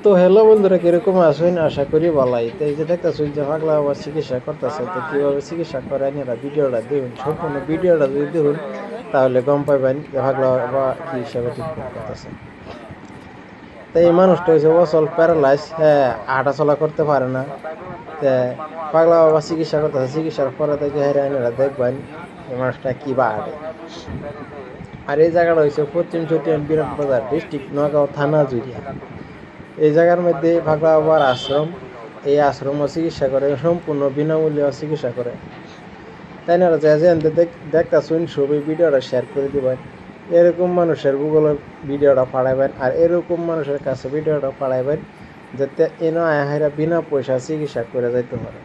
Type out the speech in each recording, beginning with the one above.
তো হ্যালো বন্ধুরা, কিরকম আছেন? আশা করি ভালোই। তো এই যে দেখতেছেন যে পাগলা বাবা চিকিৎসা করতেছে, তো কিভাবে চিকিৎসা করে এনারা ভিডিওটা দেখুন, সম্পূর্ণ ভিডিওটা যদি দেখুন তাহলে গম পাইবেন যে পাগলা বাবা কি হিসাবে ট্রিটমেন্ট করতেছে। তো এই মানুষটা হচ্ছে অচল প্যারালাইজ, হ্যাঁ, হাঁটা চলা করতে পারে না। তো পাগলা বাবা চিকিৎসা করতেছে, চিকিৎসার পরে থেকে হেরে এনারা দেখবেন এই মানুষটা কি বা হাঁটে। আর এই জায়গাটা হচ্ছে পশ্চিম চট্টগ্রাম বিরাট বাজার ডিস্ট্রিক্ট নগাঁও থানা জুড়িয়া। এই জায়গার মধ্যে পাগলা বাবার আশ্রম। এই আশ্রমও চিকিৎসা করে, সম্পূর্ণ বিনামূল্যে চিকিৎসা করে। তাই না? যে দেখতেছেন সবই ভিডিওটা শেয়ার করে দিবেন, এরকম মানুষের গুগলে ভিডিওটা পাঠাবেন, আর এরকম মানুষের কাছে ভিডিওটা পাঠাবেন যাতে এনে আহারা বিনা পয়সা চিকিৎসা করে যাইতে পারে।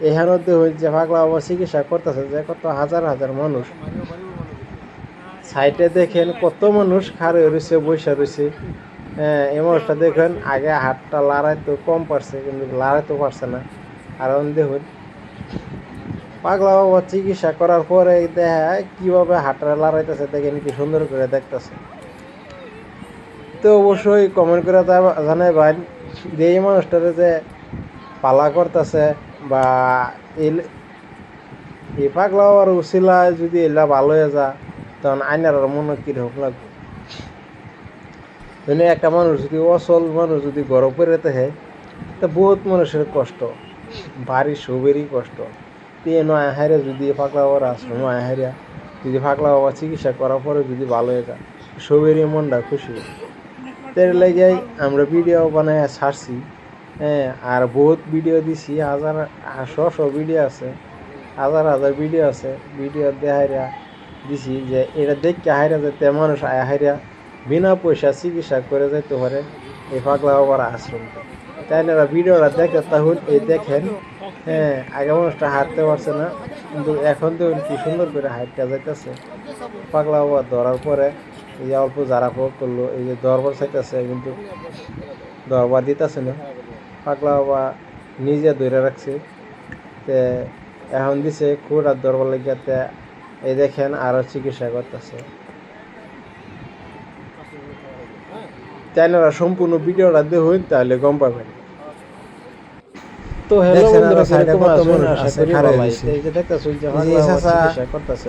এখানে যে পাগলা বাবা চিকিৎসা করতেছে, যে কত হাজার হাজার মানুষ সাইটে দেখেন, কত মানুষ খাড়ে রয়েছে, বৈশা রয়েছে। হ্যাঁ, এই মানুষটা দেখেন আগে হাতটা লড়াইতে কম পারছে, কিন্তু লড়াইতে পারছে না। আর দেখুন পাগলা বাবা চিকিৎসা করার পরে দেখা কিভাবে হাতটা লড়াইতেছে, দেখেন কি সুন্দর করে দেখতেছে। তো অবশ্যই কমেন্ট করে জানাইবেন যে এই মানুষটারে যে পালা করতেছে বা এই পাগলা বাবার উচিলায় যদি এলা ভালো হয়ে যা, তখন আইনার মনে কিরকম লাগবে। একটা মানুষ যদি অচল মানুষ যদি গরম করে থাকে, তা বহুত মানুষের কষ্ট, বাড়ির সবেরই কষ্ট। নয় হাইরা যদি পাগলা বাবার আশ্রম হাইরা যদি পাগলা বাবা চিকিৎসা করার পরে যদি ভালো হয়ে যায়, সবেরই মনটা খুশি। তার লেগে আমরা ভিডিও বানাই ছাড়ছি। হ্যাঁ, আর বহুত ভিডিও দিছি, হাজার শো ভিডিও আছে, হাজার হাজার ভিডিও আছে। ভিডিও দেখাইরা দিছি যে এটা দেখতে হাইরা যাতে মানুষ হাইরা বিনা পয়সা চিকিৎসা করে যাইতে পারে এই পাগলা বাবার আশ্রমটা। তাই না? ভিডিওটা দেখে তাহলে এই দেখেন, হ্যাঁ, আগে মানুষটা হাঁটতে পারছে না, কিন্তু এখন তো কি সুন্দর করে হাঁটতে যাইতেছে। পাগলা বাবা ধরার পরে এই যে অল্প যারা করলো, এই যে দরবার চাইতেছে, কিন্তু দরবার দিতেছে না। পাগলা বাবা নিজে ধরে রাখছে, তে এখন দিছে খুব আর দরবার লেগে। এই দেখেন আরো চিকিৎসা করতেছে। চ্যানেলটা সম্পূর্ণ ভিডিওটা দেখুন তাহলে গম পাবেন। তো হ্যালো বন্ধুরা, কিরকম আছেন? আশা করি ভালোই। এই যে দেখতেছেন যে পাগলা বাবা চিকিৎসা করতেছে,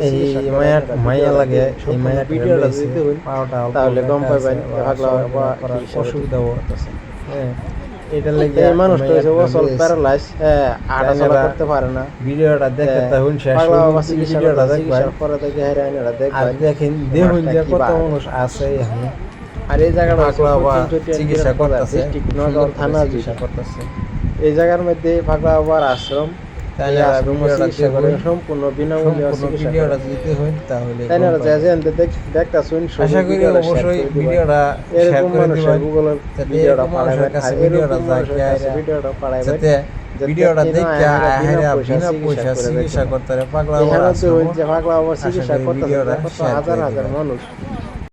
এই মায়া লাগে, এই মায়া ভিডিওটা যদি দেখুন তাহলে গম পাবেন পাগলা বাবা কি অসুবিধা করতেছে। হ্যাঁ, এটা লাগে এই মানুষটা হচ্ছে অচল প্যারালাইজ, হ্যাঁ, হাঁটা চলা করতে পারে না। ভিডিওটা দেখে তাহলে পাগলা বাবা চিকিৎসাটা দেখবেন, পরে থেকে হেরে আইনারা দেখবেন, দেখেন যে কত মানুষ আছে এখানে। আর এই জায়গাটা পাগলা বাবা চিকিৎসা করতেছে, নগাঁও থানা চিকিৎসা করতেছে। এই জায়গার মধ্যে পাগলা বাবার আশ্রম। সম্পূর্ণ বিনামূল্যে ভিডিওটা দিতে হয় তাহলে তাই না? দেখতেছেন আশা করি অবশ্যই ভিডিওটা এরকম মানুষের গুগলে ভিডিওটা পাঠাবেন, আর এরকম ভিডিওটা পাঠাবেন যাতে ভিডিওটা দেখে আহেরা বিনা পয়সা চিকিৎসা করতে পারে পাগলা বাবার আশ্রম। যে পাগলা বাবার চিকিৎসা করতে হাজার হাজার মানুষ